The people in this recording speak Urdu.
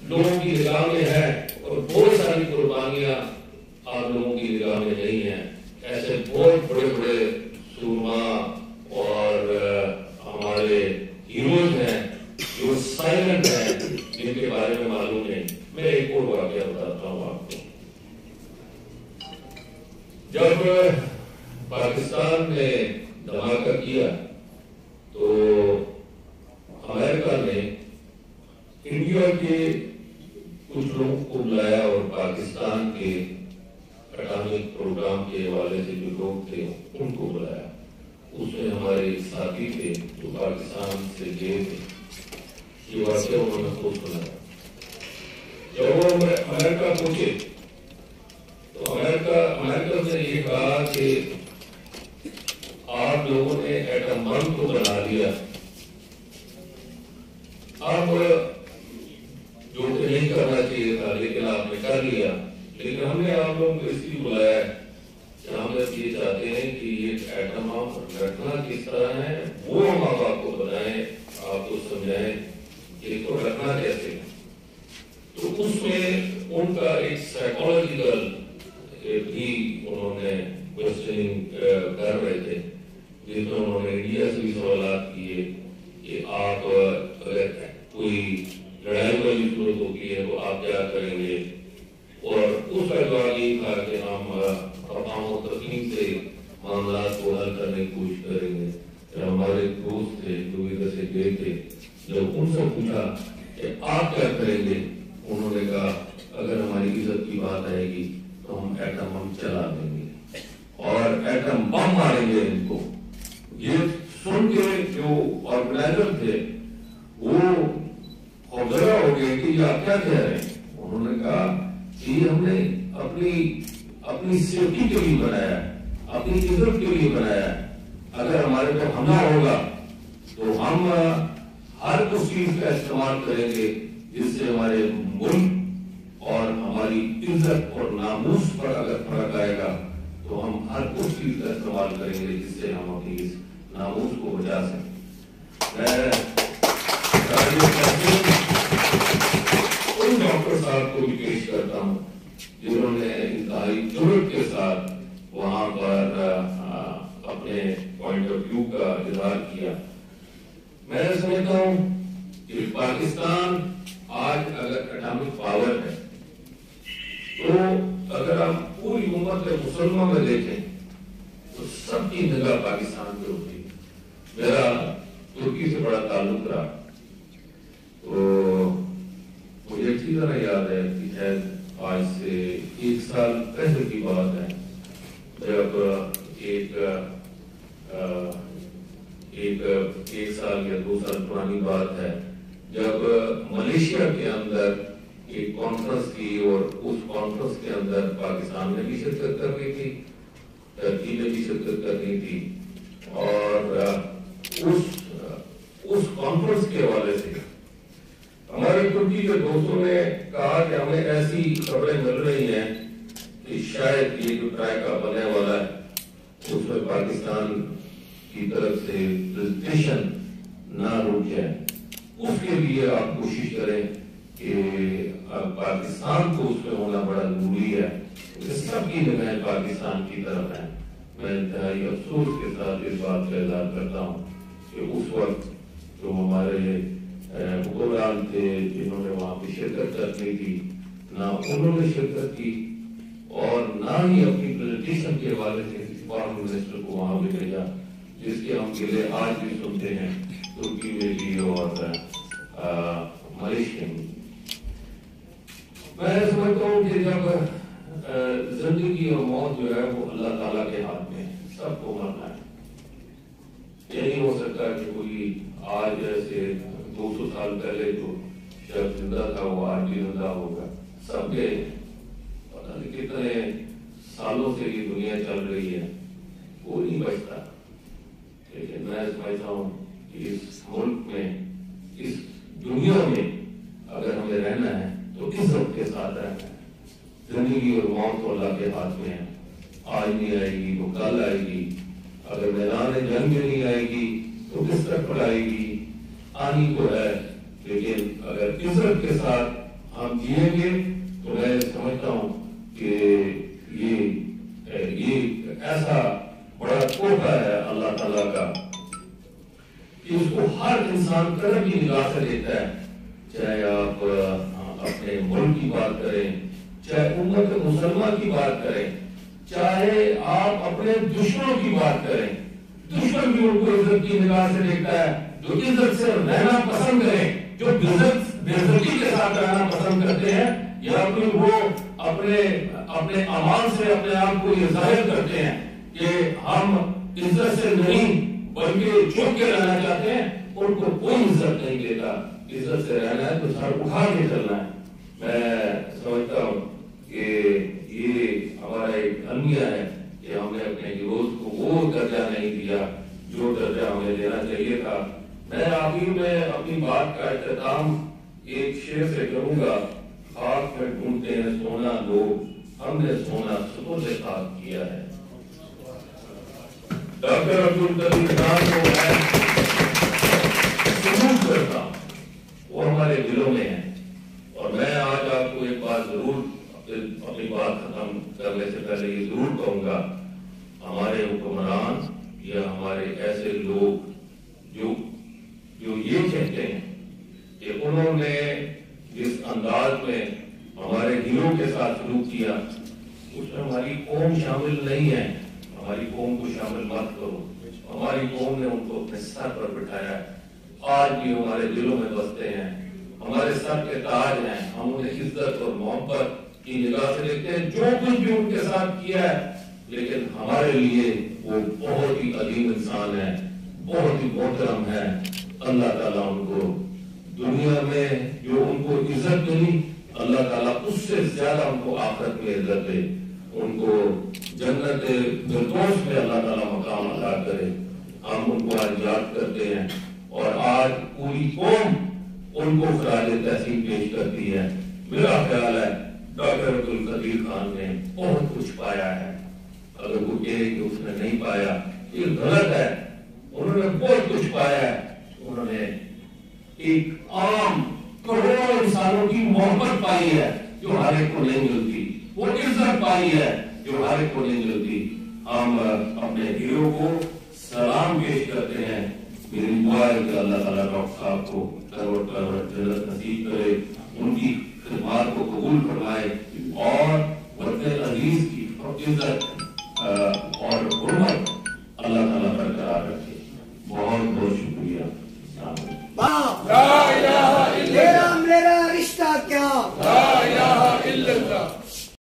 لوگوں کی نگاہ میں ہے اور بہت ساری قربانیاں آپ لوگوں کی نگاہ میں نہیں ہیں. ایسے بہت بڑے بڑے سورما اور ہمارے ہیروز ہیں جو سائلنٹ ہیں, جن کے بارے میں معلوم نہیں. میں ایک اور واقعہ بتاتا ہوں آپ کو. جب پاکستان نے دھماکہ کیا تو امریکہ نے انڈیا کے کچھ لوگوں کو بلایا اور پاکستان کے اٹامک پروگرام کے حوالے سے جو لوگ تھے ان کو بلایا. اس میں ہمارے ساتھی تھے جو پاکستان سے گئے تھے. یہ واقعہ انہوں نے خود سنایا. جب وہ امریکہ پہنچے تو امریکہ نے یہ کہا کہ آپ لوگوں نے ایٹم بم کو بنا لیا, آپ جو کہ نہیں کرنا چاہیے تھا لیکن آپ نے کر لیا. لیکن ہم نے آپ لوگوں کو اس لیے بلایا ہے کہ ہم یہ چاہتے ہیں کہ یہ ایٹم بم رکھنا کس طرح ہے وہ ہم آپ کو بتائیں, آپ کو سمجھائیں کہ اس کو رکھنا کیسے. تو اس میں ان کا ایک سائیکالوجیکل بھی انہوں نے کوشچننگ کر رہے تھے, جس میں انہوں نے انڈیا سے بھی سوالات کیے کہ آپ اگر کوئی لڑائی والی صورت ہوتی ہے تو آپ کیا کریں گے. اور اس کا جواب یہ تھا کہ ہم افہام و تفہیم سے معاملات کو حل کرنے کی کوشش کریں گے. ہمارے دوست تھے جو ادھر سے گئے تھے, جب ان سے پوچھا کہ آپ کیا کریں گے, انہوں نے کہا اگر ہماری عزت کی بات آئے گی تو ہم ایٹم بم چلا دیں گے اور ایٹم بم ماریں گے ان کو. یہ سن کے جو آرگنائزر تھے وہ خوفزدہ ہو گئے کہ یہ آپ کیا کہہ رہے ہیں. انہوں نے کہا کہ یہ ہم نے اپنی سیفٹی کے لیے بنایا ہے, اپنی عزت کے لیے بنایا ہے. اگر ہمارے پہ حملہ ہوگا تو ہم ہر اس چیز کا استعمال کریں گے جس سے ہمارے ملک اور ہماری عزت اور ناموس پر اگر فرق آئے گا تو ہم ہر اس چیز کا استعمال کریں گے جس سے ہم اپنی اس ناموس کو بچا سکیں. میں ان ڈاکٹر صاحب کو بھی پیش کرتا ہوں جنہوں نے انتہائی جرأت کے ساتھ وہاں پر اپنے پوائنٹ آف ویو کا اظہار کیا. میں سمجھتا ہوں کہ پاکستان آج اگر اٹامک پاور ہے تو اگر ہم پوری امت مسلمہ میں دیکھیں تو سب کی نگاہ پاکستان پہ ہوتی ہے. میرا ترکی سے بڑا تعلق رہا تو مجھے اچھی طرح یاد ہے کہ شاید آج سے 1 سال پہلے کی بات ہے جب ایک سال یا 2 سال پرانی بات ہے جب ملیشیا کے اندر ایک کانفرنس کی اور اس کانفرنس کے اندر پاکستان نے بھی شرکت کرنی تھی, ترکی نے بھی شرکت کرنی تھی. اور اس کانفرنس کے حوالے سے ہمارے ترکی کے دوستوں نے کہا کہ ہمیں ایسی خبریں مل رہی ہیں کہ شاید یہ جو ٹرائیکا بننے والا ہے اس میں پاکستان کی طرف سے پریزنٹیشن نہ رک جائے. اس کے لیے آپ کوشش کریں کہ پاکستان کو اس میں ہونا بڑا ضروری ہے. سب کی نگاہیں پاکستان کی طرف ہیں. میں انتہائی افسوس کے ساتھ اس بات کا اظہار کرتا ہوں کہ اس وقت جو ہمارے حکمران تھے جنہوں نے وہاں پہ شرکت کرنی تھی, نہ انہوں نے شرکت کی اور نہ ہی اپنی پریزنٹیشن کے حوالے سے فارن منسٹر کو وہاں پہ بھیجا, جس کے ہم گلے آج بھی سنتے ہیں ترکی میں بھی اور ملیشیا میں. میں سمجھتا ہوں کہ جب زندگی اور موت جو ہے وہ اللہ تعالیٰ کے ہاتھ میں, سب کو مرنا ہے. یہ نہیں ہو سکتا کہ کوئی آج ایسے 200 سال پہلے جو شخص زندہ تھا وہ آج بھی زندہ ہوگا. سب کے پتہ نہیں کتنے سالوں سے یہ دنیا چل رہی ہے, وہ نہیں بچتا. لیکن میں سمجھتا ہوں کہ اس ملک میں, اس دنیا میں اگر ہمیں رہنا ہے تو عزت کے ساتھ رہنا ہے. زندگی اور موت تو اللہ کے ہاتھ میں ہے. آج نہیں آئے گی تو کل آئے گی. اگر میدان جنگ میں نہیں آئے گی تو کس طرح پر آئے گی, آنی تو ہے. لیکن اگر عزت کے ساتھ ہم ہم جیئیں گے تو میں سمجھتا ہوں کہ یہ ایسا بڑا تحفہ ہے اللہ تعالیٰ کا کہ اس کو ہر انسان قدر کی نگاہ سے دیکھتا ہے. چاہے آپ اپنے ملک کی بات کریں, چاہے امت مسلمہ کی بات کریں, چاہے آپ اپنے دشمنوں کی بات کریں, دشمن بھی ان کو عزت کی نگاہ سے دیکھتا ہے. جو عزت سے رہنا پسند کریں, جو بے عزتی کے ساتھ رہنا پسند کرتے ہیں, یا پھر وہ اپنے اعمال سے اپنے آپ کو یہ ظاہر کرتے ہیں کہ ہم عزت سے نہیں بلکہ چھپ کے رہنا چاہتے ہیں, ان کو کوئی عزت نہیں دیتا. عزت سے رہنا ہے تو سر اٹھا کے چلنا ہے. میں سمجھتا ہوں کہ یہ ہمارا ایک المیہ ہے کہ ہم نے اپنے گروہ کو وہ درجہ نہیں دیا جو درجہ ہمیں دینا چاہیے تھا. میں آخر میں اپنی بات کا اختتام ایک شعر سے کروں گا. خاک میں ڈھونڈتے ہیں سونا لوگ, ہم نے سونا ستوں سے خاک کیا ہے. ڈاکٹر عبدالقدیر خان کو میں سلوٹ کرتا ہوں, وہ ہمارے دلوں میں ہے. اور میں آج آپ کو ایک بات ضرور اپنی بات ختم کرنے سے پہلے یہ ضرور کہوں گا, ہمارے حکمران یا ہمارے ایسے لوگ جو یہ کہتے ہیں کہ انہوں نے جس انداز میں ہمارے ہیرو کے ساتھ سلوک کیا اس میں ہماری قوم شامل نہیں ہے. ہماری قوم کو شامل مت کرو. ہماری قوم نے ان کو اپنے سر پر بٹھایا ہے, آج بھی ہمارے دلوں میں بستے ہیں, ہمارے سر کے تاج ہیں. ہم انہیں عزت اور محبت کی نگاہ سے دیکھتے ہیں جو کچھ بھی ان کے ساتھ کیا ہے, لیکن ہمارے لیے وہ بہت ہی عظیم انسان ہے, بہت ہی محترم ہے. اللہ تعالیٰ ان کو دنیا میں جو ان کو عزت ملی, اللہ تعالیٰ اس سے زیادہ ان کو آخرت میں عزت دے. ان کو جنت فردوس میں اللہ تعالیٰ مقام عطا کرے. ہم ان کو آج یاد کرتے ہیں اور آج پوری قوم ان کو خراج تحسین پیش کرتی ہے. میرا خیال ہے ڈاکٹر عبدالقدیر خان نے بہت کچھ پایا ہے. اگر وہ کہے کہ اس نے نہیں پایا یہ غلط ہے. انہوں نے بہت کچھ پایا ہے. انہوں نے ایک عام کروڑوں انسانوں کی محبت پائی ہے جو ہر ایک کو نہیں ملتی. وہ عزت پائی ہے جو ہر ایک کو نہیں ملتی. ہم اپنے ہیرو کو سلام پیش کرتے ہیں. میری دعا ہے کہ اللہ تعالیٰ ڈاکٹر صاحب کو کروڑ جنت نصیب کرے, ان کی خدمات کو قبول فرمائے اور وطن عزیز کی عزت اور حرمت اللہ تعالیٰ برقرار رکھے. بہت بہت شکریہ. تیرا میرا رشتہ کیا